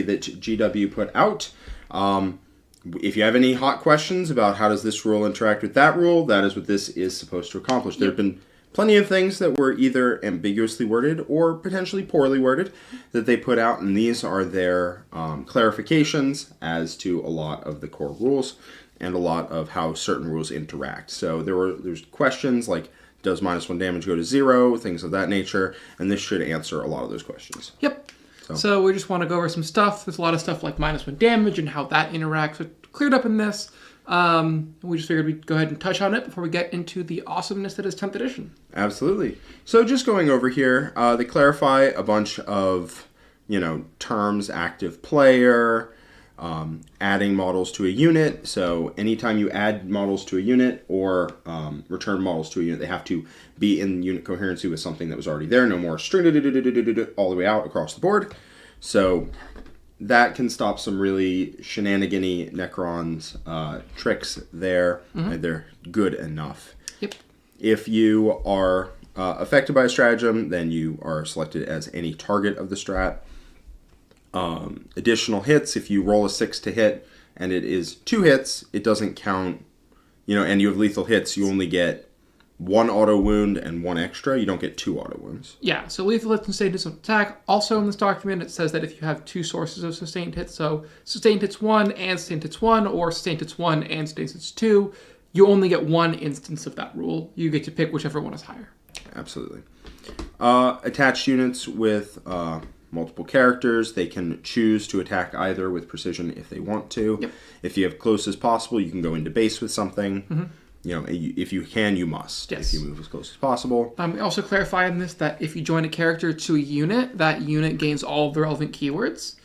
that GW put out. If you have any hot questions about how does this rule interact with that rule, that is what this is supposed to accomplish. There have been plenty of things that were either ambiguously worded or potentially poorly worded that they put out, and these are their clarifications as to a lot of the core rules and a lot of how certain rules interact. So there's questions like, does -1 damage go to 0, things of that nature, and this should answer a lot of those questions. Yep. So we just want to go over some stuff. There's a lot of stuff like -1 damage and how that interacts. So cleared up in this. We just figured we'd go ahead and touch on it before we get into the awesomeness that is 10th edition. Absolutely. So just going over here, they clarify a bunch of, terms, active player, adding models to a unit. So anytime you add models to a unit or return models to a unit, they have to be in unit coherency with something that was already there. No more string all the way out across the board. So that can stop some really shenanigan-y Necrons tricks there. They're good enough. Yep. If you are affected by a stratagem, then you are selected as any target of the strat. Additional hits, if you roll a 6 to hit and it is 2 hits, it doesn't count, and you have lethal hits, you only get 1 auto wound and 1 extra. You don't get 2 auto wounds. Yeah, so lethal hits and sustained hits of attack. Also in this document, it says that if you have 2 sources of sustained hits, so sustained hits 1 and sustained hits 1, or sustained hits 1 and sustained hits 2, you only get 1 instance of that rule. You get to pick whichever one is higher. Absolutely. Attached units with multiple characters, they can choose to attack either with precision if they want to. Yep. If you have close as possible, you can go into base with something. If you can, you must. Yes. If you move as close as possible. We also clarify in this that if you join a character to a unit, that unit gains all of the relevant keywords.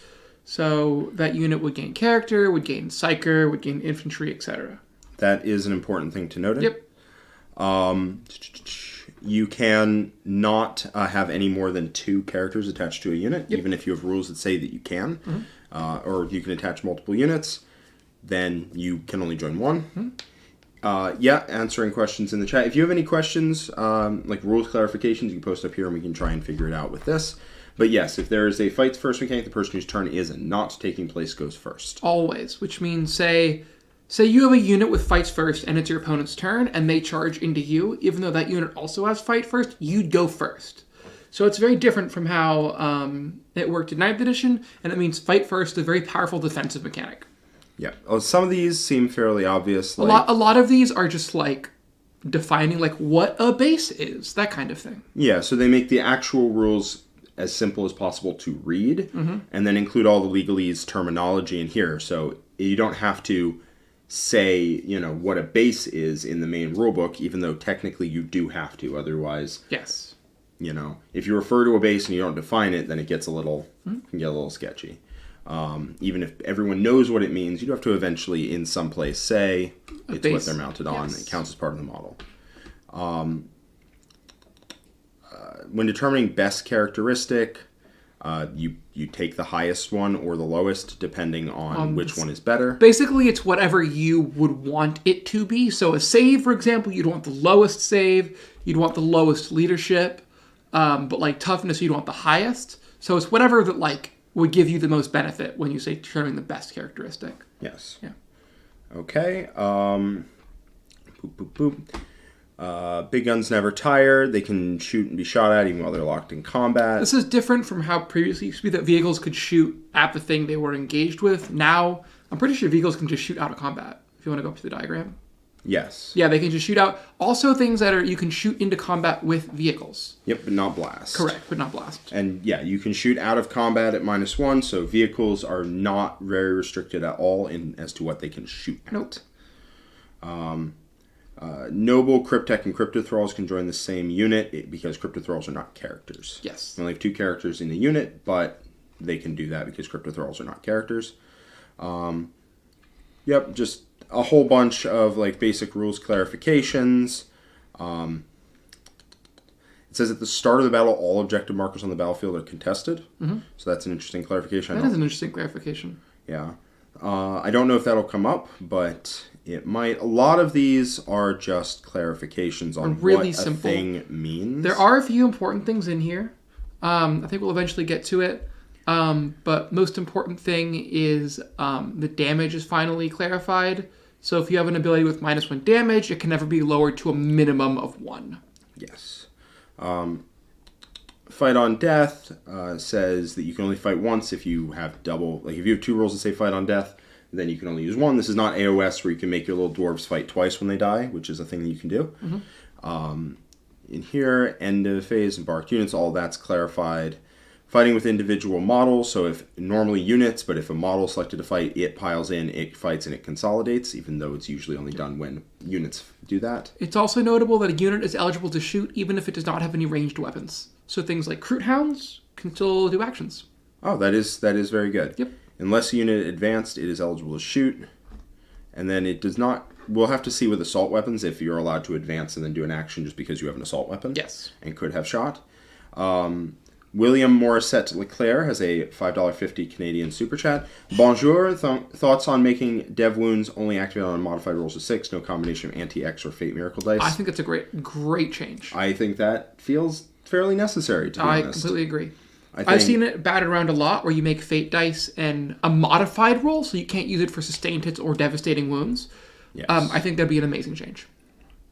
So that unit would gain character, would gain psyker, would gain infantry, etc. That is an important thing to note. Yep. You can not have any more than 2 characters attached to a unit, even if you have rules that say that you can. Or you can attach multiple units, then you can only join 1. Answering questions in the chat. If you have any questions, like rules clarifications, you can post up here and we can try and figure it out with this. But yes, if there is a fights first mechanic, the person whose turn is not taking place goes first. Always, which means, say you have a unit with fights first and it's your opponent's turn and they charge into you, even though that unit also has fight first, you'd go first. So it's very different from how it worked in 9th edition, and it means fight first, a very powerful defensive mechanic. Yeah. Some of these seem fairly obvious. A lot of these are just like defining like what a base is, that kind of thing. Yeah, so they make the actual rules as simple as possible to read, and then include all the legalese terminology in here. So you don't have to say, what a base is in the main rulebook, even though technically you do have to. Otherwise, yes, if you refer to a base and you don't define it, then it gets can get a little sketchy. Even if everyone knows what it means, you do have to eventually, in some place, say it's what they're mounted on. Yes. It counts as part of the model. When determining best characteristic, you take the highest one or the lowest, depending on which one is better. Basically, it's whatever you would want it to be. So a save, for example, you'd want the lowest save. You'd want the lowest leadership. But like toughness, you'd want the highest. So it's whatever that would give you the most benefit when you say determining the best characteristic. Yes. Yeah. Okay. Big guns never tire. They can shoot and be shot at even while they're locked in combat. This is different from how previously it used to be that vehicles could shoot at the thing they were engaged with. Now, I'm pretty sure vehicles can just shoot out of combat. If you want to go up to the diagram. Yes. Yeah, they can just shoot out. Also things that you can shoot into combat with vehicles. Yep, but not blast. Correct, but not blast. And yeah, you can shoot out of combat at -1, so vehicles are not very restricted at all as to what they can shoot at. Nope. Noble, Cryptek, and Cryptothralls can join the same unit because Cryptothralls are not characters. Yes. They only have 2 characters in the unit, but they can do that because Cryptothralls are not characters. Just a whole bunch of basic rules clarifications. It says at the start of the battle, all objective markers on the battlefield are contested. So that's an interesting clarification. That is an interesting clarification. Yeah. I don't know if that'll come up, but it might. A lot of these are just clarifications on really what simple. A thing means. There are a few important things in here. I think we'll eventually get to it. But most important thing is the damage is finally clarified. So if you have an ability with -1 damage, it can never be lowered to a minimum of 1. Yes. Fight on Death says that you can only fight once if you have double. Like if you have 2 rolls that say Fight on Death, then you can only use 1. This is not AOS where you can make your little dwarves fight twice when they die, which is a thing that you can do. In here, end of phase, embarked units, all that's clarified. Fighting with individual models, so if normally units, but if a model is selected to fight, it piles in, it fights, and it consolidates, even though it's usually only done when units do that. It's also notable that a unit is eligible to shoot even if it does not have any ranged weapons. So things like Kroot Hounds can still do actions. Oh, that is very good. Yep. Unless a unit advanced, it is eligible to shoot. And then it does not... We'll have to see with assault weapons if you're allowed to advance and then do an action just because you have an assault weapon. Yes. And could have shot. William Morissette Leclerc has a $5.50 Canadian super chat. Bonjour. Thoughts on making dev wounds only activate on modified rolls of 6, no combination of anti-X or Fate Miracle dice? I think that's a great change. I think that feels fairly necessary, to be honest. I completely agree. I've seen it batted around a lot where you make Fate dice and a modified roll, so you can't use it for sustained hits or devastating wounds. Yes. I think that'd be an amazing change.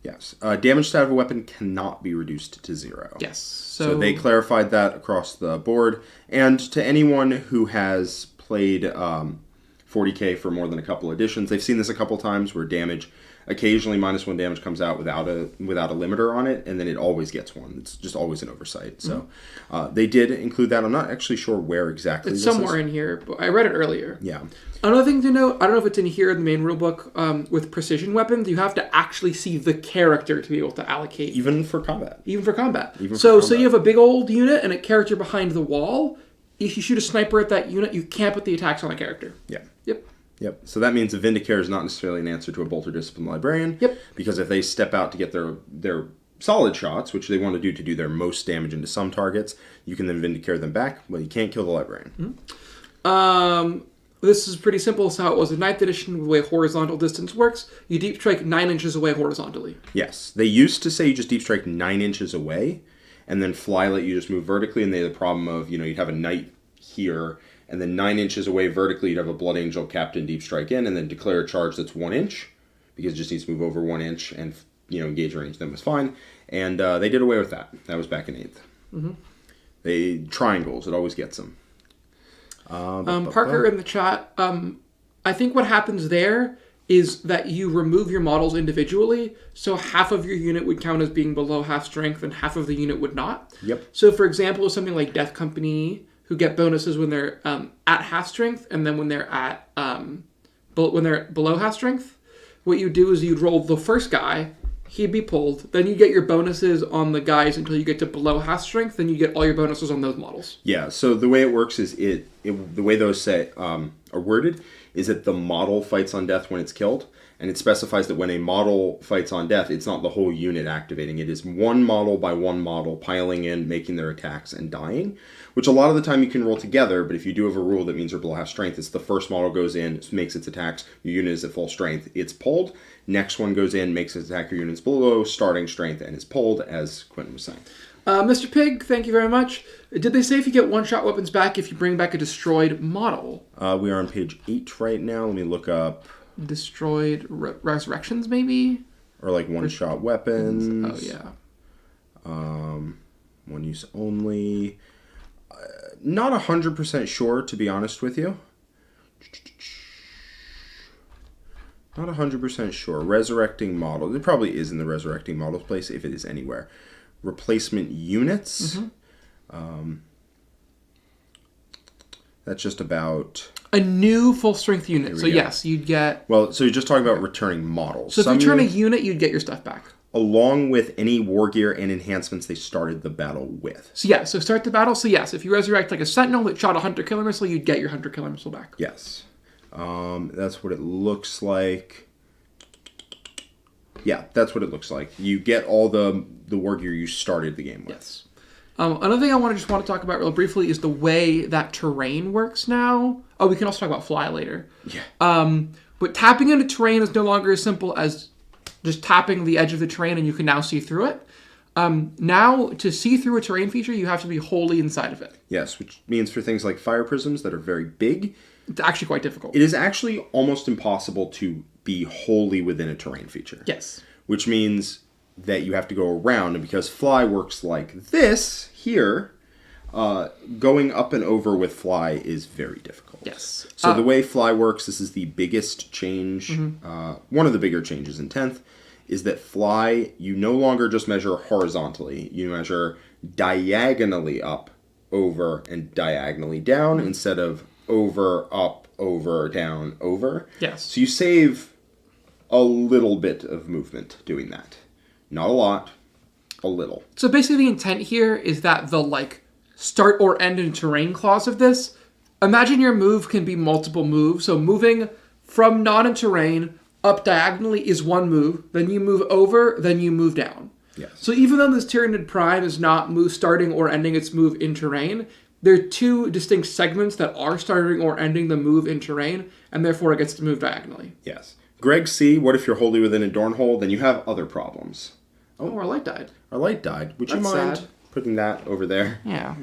Yes. Damage stat of a weapon cannot be reduced to 0. Yes. So they clarified that across the board. And to anyone who has played 40k for more than a couple editions, they've seen this a couple times where damage, occasionally -1 damage comes out without a limiter on it, and then it always gets 1. It's just always an oversight. So they did include that. I'm not actually sure where exactly it's this somewhere in here, but I read it earlier. Yeah. Another thing to note, I don't know if it's in here in the main rulebook, with precision weapons, you have to actually see the character to be able to allocate. Even for combat. So you have a big old unit and a character behind the wall. If you shoot a sniper at that unit, you can't put the attacks on the character. Yeah. Yep. So that means a Vindicare is not necessarily an answer to a Bolter Discipline Librarian. Yep. Because if they step out to get their solid shots, which they want to do their most damage into some targets, you can then Vindicare them back. Well, you can't kill the Librarian. This is pretty simple. It's how it was in 9th edition with the way horizontal distance works. You deep strike 9 inches away horizontally. Yes. They used to say you just deep strike 9 inches away, and then fly let you just move vertically, and they had the problem of, you'd have a knight here, and then 9 inches away vertically, you'd have a Blood Angel Captain deep strike in, and then declare a charge that's 1 inch, because it just needs to move over 1 inch, and engage range them was fine. And they did away with that. That was back in 8th. They triangles, it always gets them. Parker in the chat, I think what happens there is that you remove your models individually, so half of your unit would count as being below half strength and half of the unit would not. Yep. So for example, something like Death Company, who get bonuses when they're at half strength, and then when they're at when they're below half strength, what you do is you'd roll the first guy, he'd be pulled, then you get your bonuses on the guys until you get to below half strength, then you get all your bonuses on those models. Yeah, so the way it works is the way those are worded is that the model fights on death when it's killed, and it specifies that when a model fights on death, it's not the whole unit activating. It is one model by one model piling in, making their attacks, and dying, which a lot of the time you can roll together, but if you do have a rule that means you're below half strength, it's the first model goes in, makes its attacks, your unit is at full strength, it's pulled, next one goes in, makes its attack, your unit's below starting strength, and is pulled, as Quentin was saying. Mr. Pig, thank you very much. Did they say if you get one-shot weapons back if you bring back a destroyed model? We are on page 8 right now. Let me look up. Destroyed resurrections, maybe? Or like one-shot weapons. Oh, yeah. One use only. Not 100% sure, to be honest with you. Not 100% sure. Resurrecting model. It probably is in the resurrecting models place, if it is anywhere. Replacement units. That's just about a new full strength unit. So yes, you'd get. Well, so you're just talking about returning models. So if you return a unit, you'd get your stuff back, along with any war gear and enhancements they started the battle with. So yeah, so start the battle. So yes, if you resurrect like a sentinel that shot a hunter killer missile, you'd get your hunter killer missile back. Yes, that's what it looks like. Yeah, that's what it looks like. You get all the war gear you started the game with. Yes. Another thing I want to talk about real briefly is the way that terrain works now. Oh, we can also talk about fly later. Yeah. But tapping into terrain is no longer as simple as just tapping the edge of the terrain and you can now see through it. Now, to see through a terrain feature, you have to be wholly inside of it. Yes, which means for things like fire prisms that are very big, It's actually quite difficult. it is actually almost impossible to be wholly within a terrain feature. Yes. Which means that you have to go around, and because fly works like this here, going up and over with fly is very difficult. Yes. So the way fly works, this is the biggest change, one of the bigger changes in 10th, is that fly, you no longer just measure horizontally. You measure diagonally up, over, and diagonally down instead of over, up, over, down, over. Yes. So you save a little bit of movement doing that. Not a lot, a little. So basically the intent here is that the, like, start or end in terrain clause of this, imagine your move can be multiple moves. So moving from non-terrain up diagonally is one move, then you move over, then you move down. Yes. So even though this Tyranid Prime is not move starting or ending its move in terrain, there are two distinct segments that are starting or ending the move in terrain, and therefore it gets to move diagonally. Yes. Greg C., what if you're wholly within a dorn hole? Then you have other problems. Oh, our light died. Our light died. Would you That's mind sad. putting that over there? Yeah.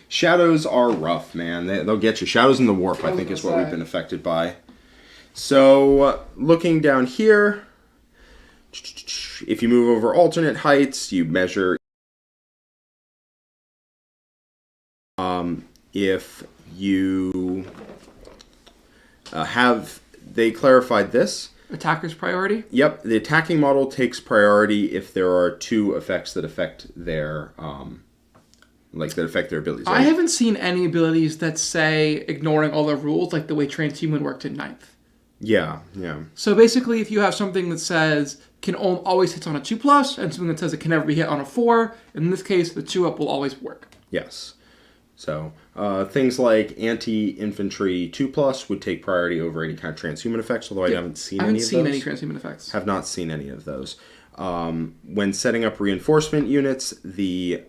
Shadows are rough, man. They'll get you. Shadows in the warp, I think, is what we've been affected by. So, looking down here, if you move over alternate heights, you measure. If you they clarified this. Attacker's priority? Yep, the attacking model takes priority if there are two effects that affect their abilities. I haven't seen any abilities that say ignoring all the rules, like the way Transhuman worked in 9th. Yeah. So basically, if you have something that says can always hit on a 2+, and something that says it can never be hit on a 4, in this case, the 2-up will always work. Yes. So things like anti-infantry 2+ would take priority over any kind of transhuman effects, although I haven't seen any of those. I haven't seen any transhuman effects. Have not seen any of those. When setting up reinforcement units, you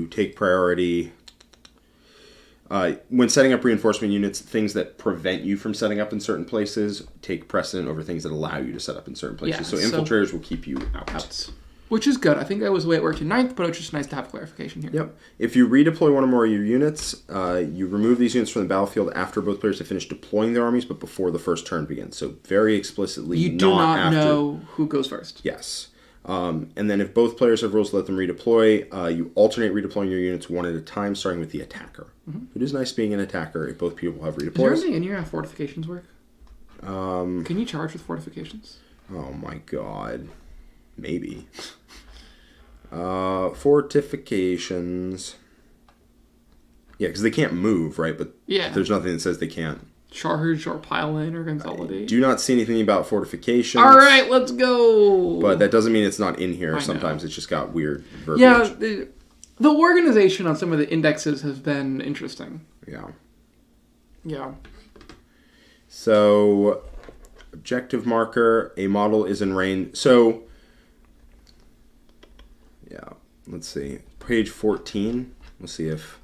take priority. When setting up reinforcement units, things that prevent you from setting up in certain places take precedent over things that allow you to set up in certain places. Yeah, so infiltrators will keep you out. Which is good. I think that was the way it worked in 9th, but it's just nice to have clarification here. Yep. If you redeploy one or more of your units, you remove these units from the battlefield after both players have finished deploying their armies, but before the first turn begins. So very explicitly, you do not know who goes first. Yes. And then if both players have rules to let them redeploy, you alternate redeploying your units one at a time, starting with the attacker. Mm-hmm. It is nice being an attacker if both people have redeploys. Is there anything in here how fortifications work? Can you charge with fortifications? Oh my god. Maybe. Fortifications. Yeah, because they can't move, right? But there's nothing that says they can't. Charge or pile in or consolidate. Do not see anything about fortifications. All right, let's go. But that doesn't mean it's not in here. Sometimes it's just got weird verbiage. Yeah, the organization on some of the indexes has been interesting. Yeah. So, objective marker, a model is in range. So, let's see. Page 14. Let's see if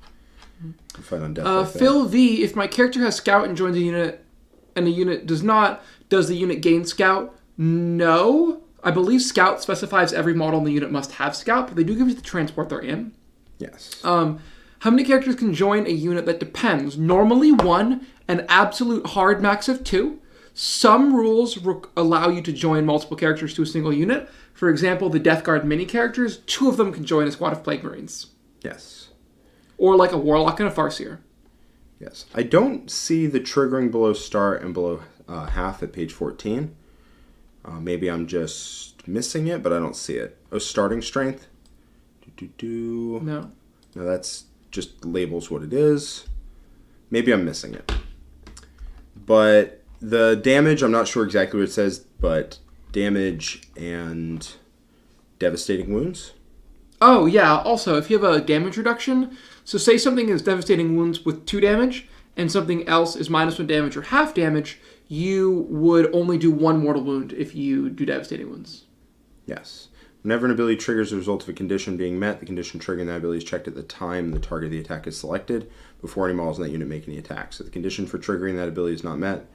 I find on death like Phil V, if my character has scout and joins a unit and the unit does not, does the unit gain scout? No. I believe scout specifies every model in the unit must have scout, but they do give you the transport they're in. Yes. How many characters can join a unit? That depends. Normally 1, an absolute hard max of 2. Some rules allow you to join multiple characters to a single unit. For example, the Death Guard mini characters, 2 of them can join a squad of Plague Marines. Yes. Or like a Warlock and a Farseer. Yes. I don't see the triggering below start and below half at page 14. Maybe I'm just missing it, but I don't see it. Oh, starting strength. No. No, that's just labels what it is. Maybe I'm missing it. But the damage, I'm not sure exactly what it says, but damage and devastating wounds. Oh, yeah. Also, if you have a damage reduction, so say something is devastating wounds with 2 damage, and something else is -1 damage or half damage, you would only do 1 mortal wound if you do devastating wounds. Yes. Whenever an ability triggers as a result of a condition being met, the condition triggering that ability is checked at the time the target of the attack is selected, before any models in that unit make any attacks. So the condition for triggering that ability is not met.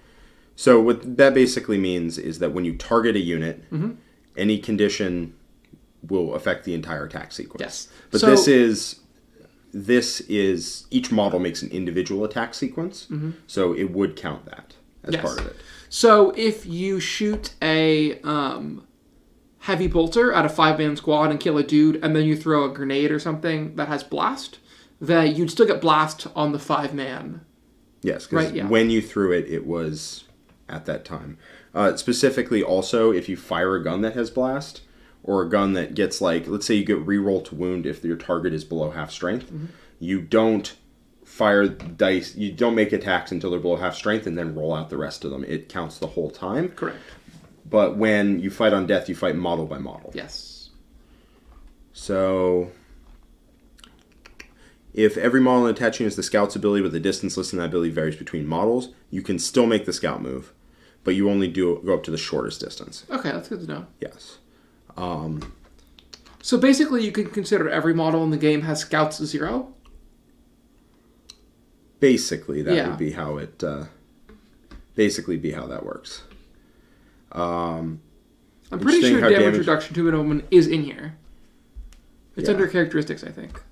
So what that basically means is that when you target a unit, any condition will affect the entire attack sequence. Yes. But So- this is each model makes an individual attack sequence, so it would count that as Yes. part of it. So if you shoot a heavy bolter at a 5-man squad and kill a dude, and then you throw a grenade or something that has blast, that you'd still get blast on the 5-man. Yes, because Right, yeah. when you threw it, it was at that time. Specifically, also, if you fire a gun that has blast, or a gun that gets, like, let's say you get reroll to wound if your target is below half strength, you don't fire dice, you don't make attacks until they're below half strength and then roll out the rest of them. It counts the whole time. Correct. But when you fight on death, you fight model by model. Yes. So, if every model in attaching is the scout's ability, but the distance listed in that ability varies between models, you can still make the scout move, but you only go up to the shortest distance. Okay, that's good to know. Yes. So basically, you can consider every model in the game has scouts 0. Basically, that Yeah. would be how it. Basically, be how that works. I'm pretty Interesting sure how damage damage- reduction to an omen is in here. It's Yeah. under characteristics, I think.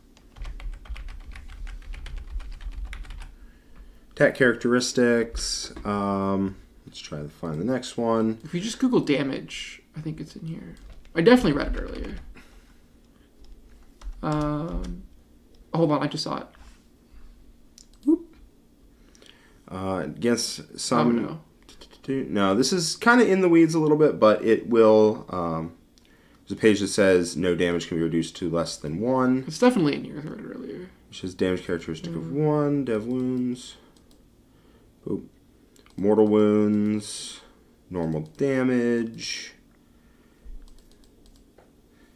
Attack characteristics. Let's try to find the next one. If you just Google damage, I think it's in here. I definitely read it earlier. Hold on, I just saw it. Against some. Oh, no. No, this is kind of in the weeds a little bit, but it will. There's a page that says no damage can be reduced to less than 1. It's definitely in here. I read it earlier. Which is damage characteristic of 1. Dev wounds. Boop. Mortal wounds. Normal damage.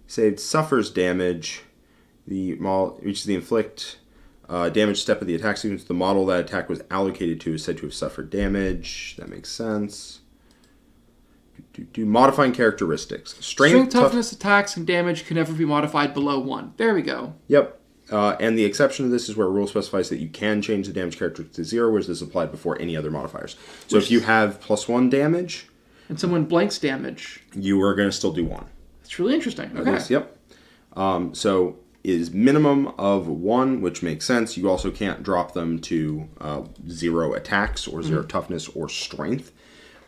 Saved suffers damage. The model reaches the inflict damage step of the attack sequence. The model that attack was allocated to is said to have suffered damage. That makes sense. Modifying characteristics. Strength, toughness, attacks, and damage can never be modified below 1. There we go. Yep. And the exception to this is where a rule specifies that you can change the damage characteristic to 0, whereas this is applied before any other modifiers. So if you have +1 damage, And someone blanks damage. you are going to still do 1. It's really interesting. Okay. Yes, yep. So is minimum of 1, which makes sense. You also can't drop them to 0 attacks or 0 toughness or strength,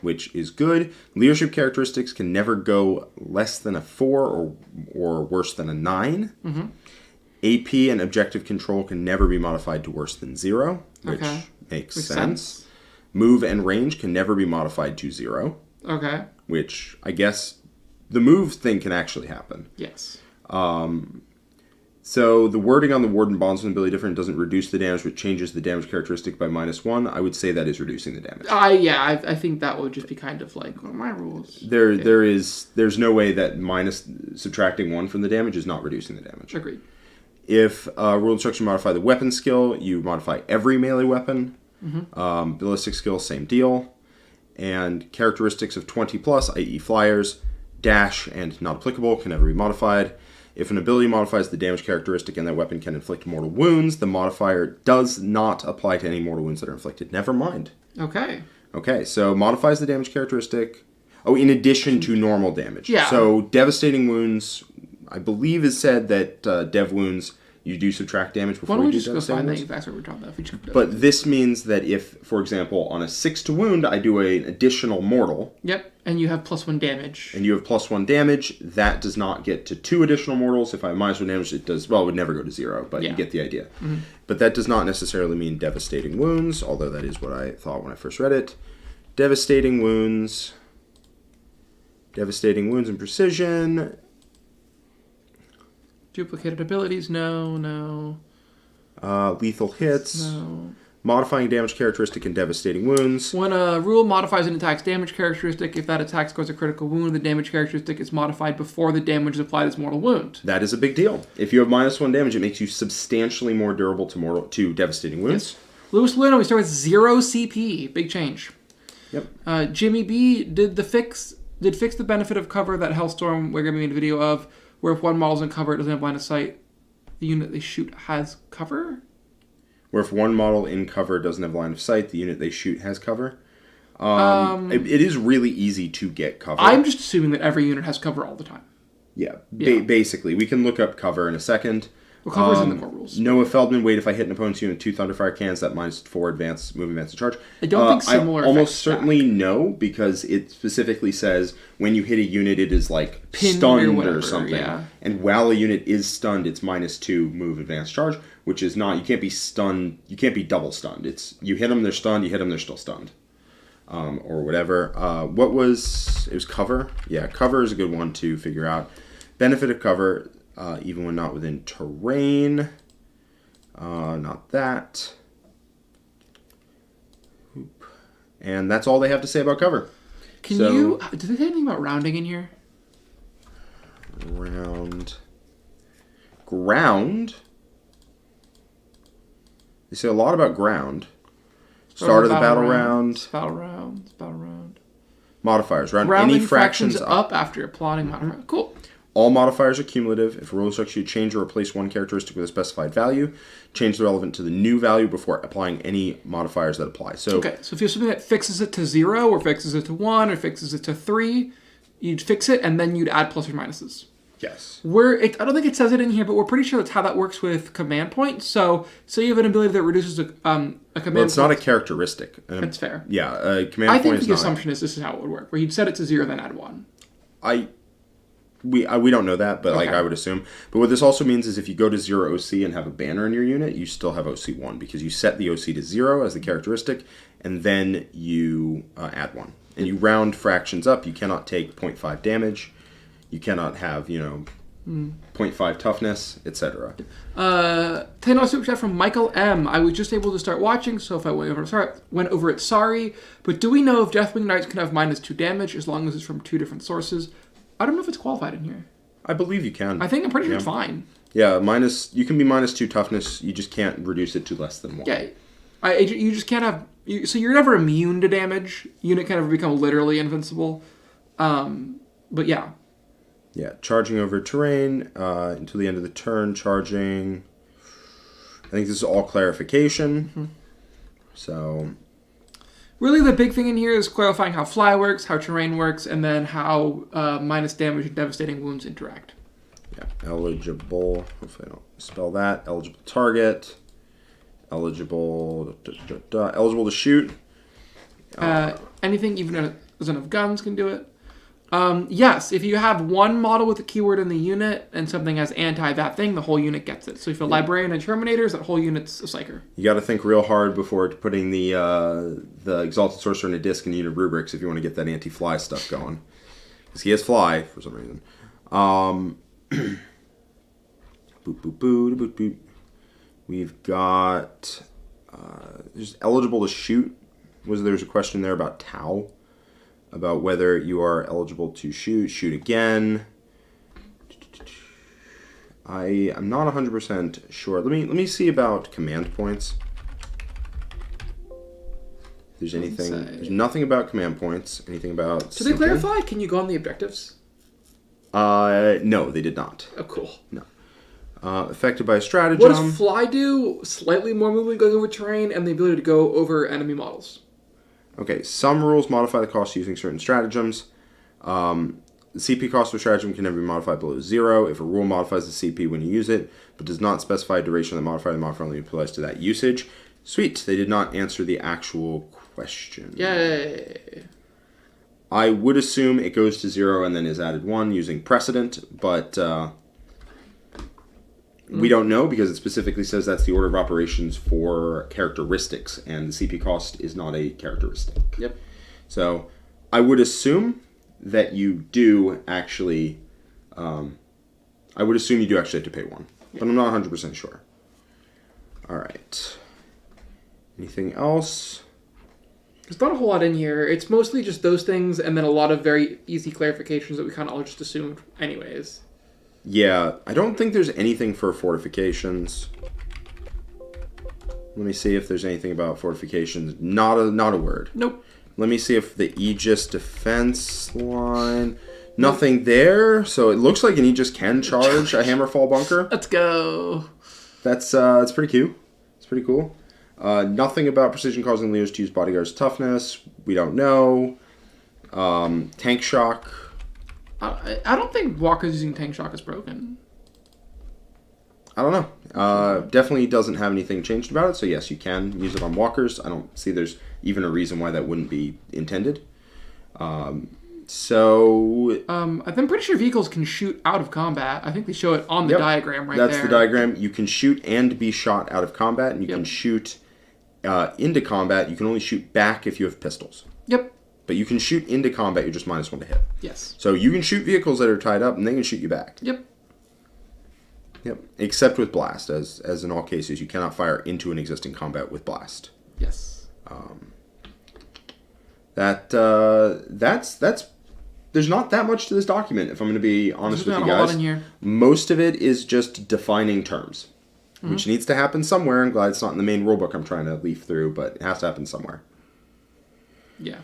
which is good. Leadership characteristics can never go less than a 4 or worse than a 9. AP and objective control can never be modified to worse than 0, which makes sense. Move and range can never be modified to 0, Okay. which I guess the move thing can actually happen. Yes. So the wording on the Warden Bondsman ability different doesn't reduce the damage, but changes the damage characteristic by -1. I would say that is reducing the damage. I think that would just be kind of like, what are my rules? There's no way that subtracting 1 from the damage is not reducing the damage. Agreed. If rule instruction modify the weapon skill, you modify every melee weapon. Ballistic skill, same deal. And characteristics of 20+, i.e. flyers, dash, and not applicable can never be modified. If an ability modifies the damage characteristic and that weapon can inflict mortal wounds, the modifier does not apply to any mortal wounds that are inflicted. Never mind. Okay. Okay, so modifies the damage characteristic. Oh, in addition to normal damage. Yeah. So devastating wounds, I believe is said that dev wounds, you do subtract damage Why before don't we you do just go devastating find wounds. the exact where we're talking about? If we just- But this means that if, for example, on a 6 to wound, I do an additional mortal, Yep, and you have +1 damage. and you have +1 damage, that does not get to 2 additional mortals. If I have -1 damage, it does, well, it would never go to 0, but Yeah. you get the idea. But that does not necessarily mean devastating wounds, although that is what I thought when I first read it. Devastating wounds and precision. Duplicated abilities, no. Lethal hits. No. Modifying damage characteristic and devastating wounds. When a rule modifies an attack's damage characteristic, if that attack scores a critical wound, the damage characteristic is modified before the damage is applied as mortal wound. That is a big deal. If you have -1 damage, it makes you substantially more durable to devastating wounds. Yes. Lewis Luna, we start with 0 CP. Big change. Yep. Jimmy B did fix the benefit of cover that Hellstorm we're gonna be in a video of, where if one model's in cover, it doesn't have line of sight. The unit they shoot has cover? Where if one model in cover doesn't have line of sight, the unit they shoot has cover. It is really easy to get cover. I'm just assuming that every unit has cover all the time. Yeah, basically. We can look up cover in a second. Well, cover's in the core rules. Noah Feldman, wait, if I hit an opponent's unit 2 Thunderfire cannons, that -4 advance, move, advance, and charge. I don't think similar I almost effects certainly no, because it specifically says when you hit a unit, it is like Pinned stunned or whatever, something. yeah. And while a unit is stunned, it's -2 move, advance, charge, which is not, you can't be stunned, you can't be double stunned. It's, you hit them, they're stunned, you hit them, they're still stunned. Or whatever. It was cover? Yeah, cover is a good one to figure out. Benefit of cover, even when not within terrain. Not that. Oop. And that's all they have to say about cover. Did they say anything about rounding in here? Ground? They say a lot about ground. Start of the battle round. Battle round. Modifiers. Round Rounding any fractions up after applying modifier. Cool. All modifiers are cumulative. If a rule instructs you to change or replace one characteristic with a specified value, change the relevant to the new value before applying any modifiers that apply. So, okay, so if you have something that fixes it to 0, or fixes it to 1, or fixes it to 3, you'd fix it, and then you'd add plus or minuses. yes. I don't think it says it in here, but we're pretty sure that's how that works with command points. So you have an ability that reduces a command point. Well, it's not a characteristic. That's fair. Yeah, a command I point think is the not. assumption is this is how it would work, where you'd set it to 0, then add 1. We don't know that, but Okay. I would assume. But what this also means is if you go to 0 OC and have a banner in your unit, you still have OC1 because you set the OC to 0 as the characteristic, and then you add 1. And you round fractions up. You cannot take 0.5 damage. You cannot have, 0.5 toughness, etc. $10 super chat from Michael M. I was just able to start watching, so if I went over it, sorry. But do we know if Deathwing Knights can have -2 damage as long as it's from 2 different sources? I don't know if it's qualified in here. I believe you can. I think I'm pretty sure it's fine. Yeah, you can be -2 toughness. You just can't reduce it to less than 1. Yeah. You just can't have... So you're never immune to damage. Unit can never become literally invincible. But yeah. Yeah, charging over terrain until the end of the turn, charging. I think this is all clarification. Mm-hmm. So... Really, the big thing in here is clarifying how fly works, how terrain works, and then how minus damage and devastating wounds interact. Yeah, eligible. Hopefully I don't spell that. Eligible target. Eligible. Eligible to shoot. Anything even if it doesn't have guns can do it. Yes, if you have one model with a keyword in the unit and something has anti that thing, the whole unit gets it. So if you're a librarian and terminators, that whole unit's a psyker. You got to think real hard before putting the Exalted Sorcerer in a disc and unit rubrics if you want to get that anti-fly stuff going. Because he has fly for some reason. Boop, boop, boop, boop, boop. We've got... just eligible to shoot. There's a question there about Tau. About whether you are eligible to shoot again. I'm not 100% sure. Let me see about command points. If there's anything. There's nothing about command points. Anything about... Did they clarify? Can you go on the objectives? No, they did not. Oh, cool. No. Affected by a stratagem. What does fly do? Slightly more movement going over terrain and the ability to go over enemy models. Okay, some rules modify the cost using certain stratagems. The CP cost of a stratagem can never be modified below 0. If a rule modifies the CP when you use it, but does not specify a duration of the modifier only applies to that usage. Sweet, they did not answer the actual question. Yay. I would assume it goes to 0 and then is added 1 using precedent, but... we don't know because it specifically says that's the order of operations for characteristics, and the CP cost is not a characteristic. Yep. So I would assume that you do actually... I would assume you do actually have to pay 1, but I'm not 100% sure. All right. Anything else? There's not a whole lot in here. It's mostly just those things and then a lot of very easy clarifications that we kind of all just assumed anyways. Yeah, I don't think there's anything for fortifications. Let me see if there's anything about fortifications. Not a word. Nope. Let me see if the Aegis defense line... Nothing there, so it looks like an Aegis can charge a Hammerfall bunker. Let's go. That's pretty cute. It's pretty cool. Nothing about precision causing Leos to use bodyguard's toughness. We don't know. Tank shock. I don't think Walker's using tank shock is broken. I don't know. Definitely doesn't have anything changed about it. So yes, you can use it on walkers. I don't see there's even a reason why that wouldn't be intended. I'm pretty sure vehicles can shoot out of combat. I think they show it on the diagram right there. That's the diagram. You can shoot and be shot out of combat, and you can shoot into combat. You can only shoot back if you have pistols. Yep. But you can shoot into combat. You're just -1 to hit. Yes. So you can shoot vehicles that are tied up, and they can shoot you back. Yep. Yep. Except with blast, as in all cases, you cannot fire into an existing combat with blast. Yes. That's. There's not that much to this document, if I'm going to be honest with you guys. There's not a lot in here. Most of it is just defining terms, which needs to happen somewhere. I'm glad it's not in the main rulebook I'm trying to leaf through, but it has to happen somewhere. Yeah.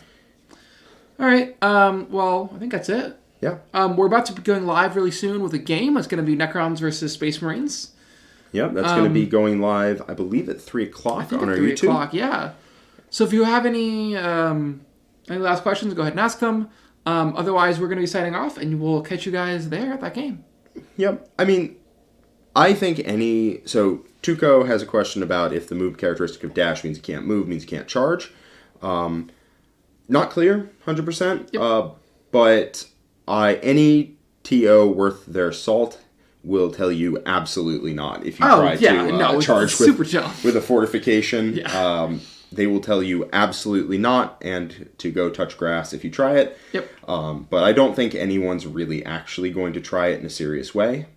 All right. Well, I think that's it. Yeah. We're about to be going live really soon with a game. It's going to be Necrons versus Space Marines. Yep, that's going to be going live, I believe, at 3 o'clock on our 3 YouTube. o'clock, yeah. So if you have any last questions, go ahead and ask them. Otherwise, we're going to be signing off, and we'll catch you guys there at that game. Yep. I mean, I think So, Tuco has a question about if the move characteristic of dash means you can't move, means you can't charge. Not clear, 100%. Yep. But any TO worth their salt will tell you absolutely not if you try to charge with a fortification. Yeah. They will tell you absolutely not, and to go touch grass if you try it. Yep. But I don't think anyone's really actually going to try it in a serious way.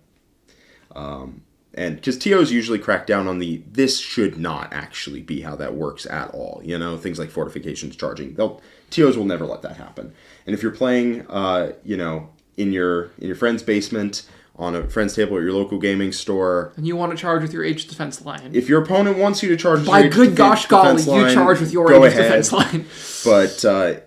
And because TOs usually crack down on this should not actually be how that works at all. You know, things like fortifications, charging. TOs will never let that happen. And if you're playing, in your friend's basement, on a friend's table at your local gaming store. And you want to charge with your Aegis defense line. If your opponent wants you to charge with your Aegis defense line, you charge with your Aegis defense line. But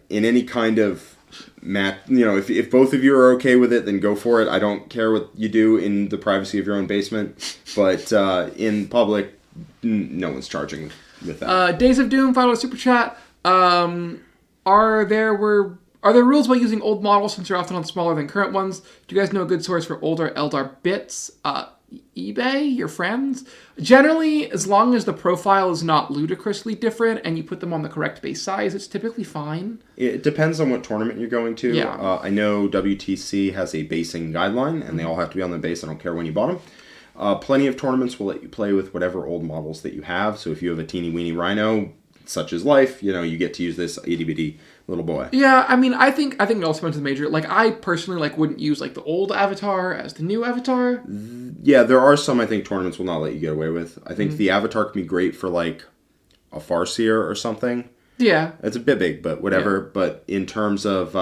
in any kind of match, if both of you are okay with it, then go for it. I don't care what you do in the privacy of your own basement. But in public, no one's charging with that. Days of Doom, $5 super chat. Are there rules about using old models since they're often on smaller than current ones? Do you guys know a good source for older Eldar bits? eBay? Your friends? Generally, as long as the profile is not ludicrously different and you put them on the correct base size, it's typically fine. It depends on what tournament you're going to. Yeah. I know WTC has a basing guideline, and they all have to be on the base. I don't care when you bought them. Plenty of tournaments will let you play with whatever old models that you have. So if you have a teeny weeny Rhino, such as life, you get to use this itty bitty little boy. Yeah, I mean, I think it also depends on the major. Like, I personally wouldn't use the old avatar as the new avatar. Yeah, there are some I think tournaments will not let you get away with. I think the avatar can be great for a Farseer or something. Yeah, it's a bit big, but whatever. Yeah. But in terms of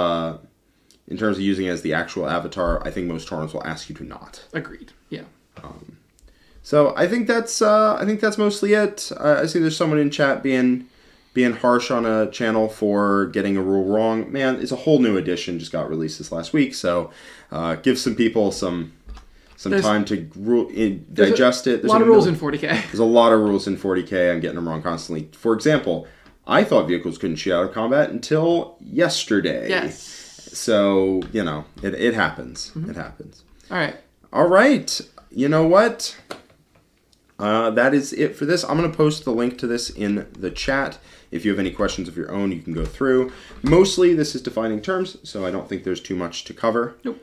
using it as the actual avatar, I think most tournaments will ask you to not. Agreed. Yeah. So I think that's mostly it. I see there's someone in chat being harsh on a channel for getting a rule wrong. Man, it's a whole new edition, just got released this last week, so give some people some time to digest it. There's a lot of rules in 40k. There's a lot of rules in 40k. I'm getting them wrong constantly. For example, I thought vehicles couldn't shoot out of combat until yesterday. Yes. So, it happens. Mm-hmm. It happens. All right. You know what? That is it for this. I'm going to post the link to this in the chat. If you have any questions of your own, you can go through. Mostly, this is defining terms, so I don't think there's too much to cover. Nope.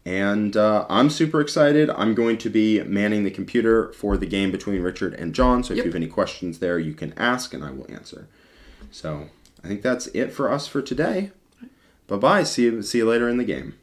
And I'm super excited. I'm going to be manning the computer for the game between Richard and John, so if you have any questions there, you can ask, and I will answer. So, I think that's it for us for today. Bye-bye. See you later in the game.